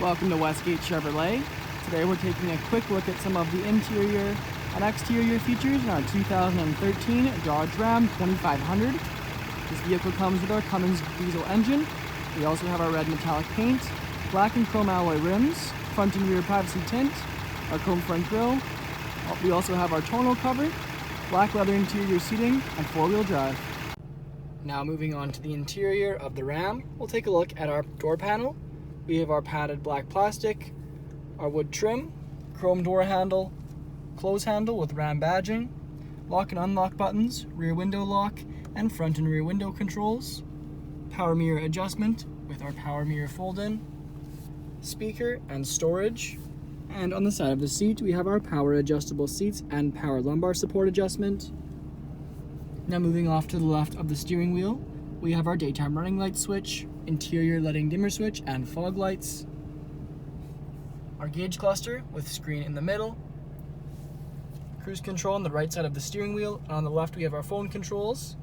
Welcome to Westgate Chevrolet. Today we're taking a quick look at some of the interior and exterior features in our 2013 Dodge Ram 2500. This vehicle comes with our Cummins diesel engine. We also have our red metallic paint, black and chrome alloy rims, front and rear privacy tint, our chrome front grille. We also have our tonneau cover, black leather interior seating, and four-wheel drive. Now moving on to the interior of the Ram, we'll take a look at our door panel. We have our padded black plastic, our wood trim, chrome door handle, close handle with Ram badging, lock and unlock buttons, rear window lock, and front and rear window controls, power mirror adjustment with our power mirror fold-in, speaker and storage, and on the side of the seat we have our power adjustable seats and power lumbar support adjustment. Now moving off to the left of the steering wheel, we have our daytime running light switch, interior lighting dimmer switch, and fog lights. Our gauge cluster with screen in the middle. Cruise control on the right side of the steering wheel, and on the left we have our phone controls.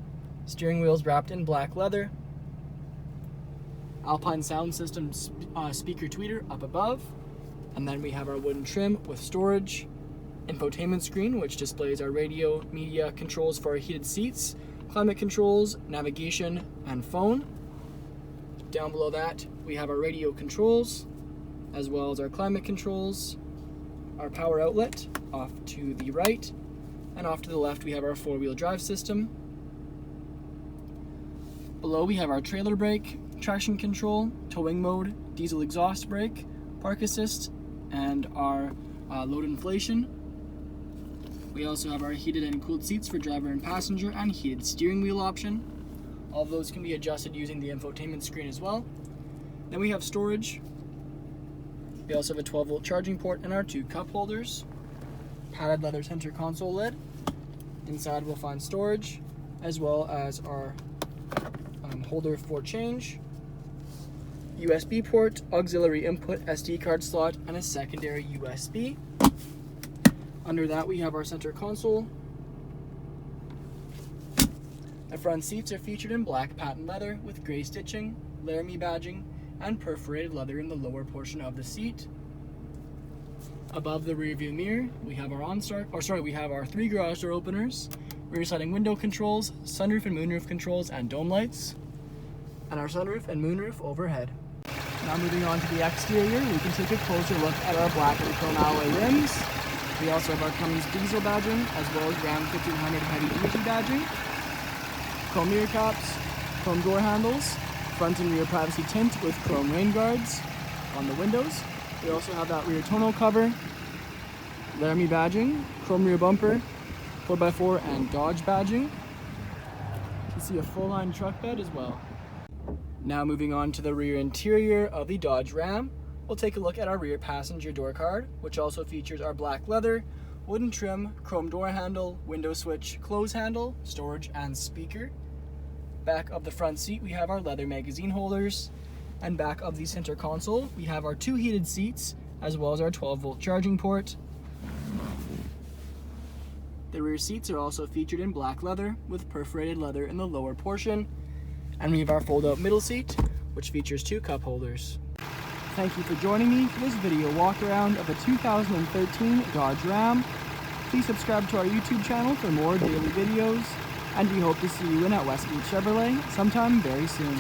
Steering wheel's wrapped in black leather. Alpine sound system speaker tweeter up above. And then we have our wooden trim with storage. Infotainment screen, which displays our radio, media controls for our heated seats, climate controls, navigation, and phone. Down below that, we have our radio controls, as well as our climate controls, our power outlet off to the right, and off to the left we have our four-wheel drive system. Below we have our trailer brake, traction control, towing mode, diesel exhaust brake, park assist, and our load inflation. We also have our heated and cooled seats for driver and passenger, and heated steering wheel option. All of those can be adjusted using the infotainment screen as well. Then we have storage. We also have a 12-volt charging port and our two cup holders. Padded leather center console lid. Inside we'll find storage, as well as our holder for change, USB port, auxiliary input, SD card slot, and a secondary USB. Under that we have our center console. The front seats are featured in black patent leather with gray stitching, Laramie badging, and perforated leather in the lower portion of the seat. Above the rear view mirror, we have our three garage door openers, rear sliding window controls, sunroof and moonroof controls, and dome lights, and our sunroof and moonroof overhead. Now moving on to the exterior, we can take a closer look at our black and chrome alloy rims. We also have our Cummins diesel badging, as well as Ram 1500 heavy duty badging, chrome mirror caps, chrome door handles, front and rear privacy tint with chrome rain guards on the windows. We also have that rear tonneau cover, Laramie badging, chrome rear bumper, 4x4 and Dodge badging. You can see a full-line truck bed as well. Now moving on to the rear interior of the Dodge Ram, we'll take a look at our rear passenger door card, which also features our black leather, wooden trim, chrome door handle, window switch, close handle, storage, and speaker. Back of the front seat we have our leather magazine holders, and back of the center console we have our two heated seats, as well as our 12-volt charging port. The rear seats are also featured in black leather with perforated leather in the lower portion, and we have our fold-out middle seat, which features two cup holders. Thank you for joining me for this video walk-around of a 2013 Dodge Ram. Please subscribe to our YouTube channel for more daily videos, and we hope to see you in at Westgate Chevrolet sometime very soon.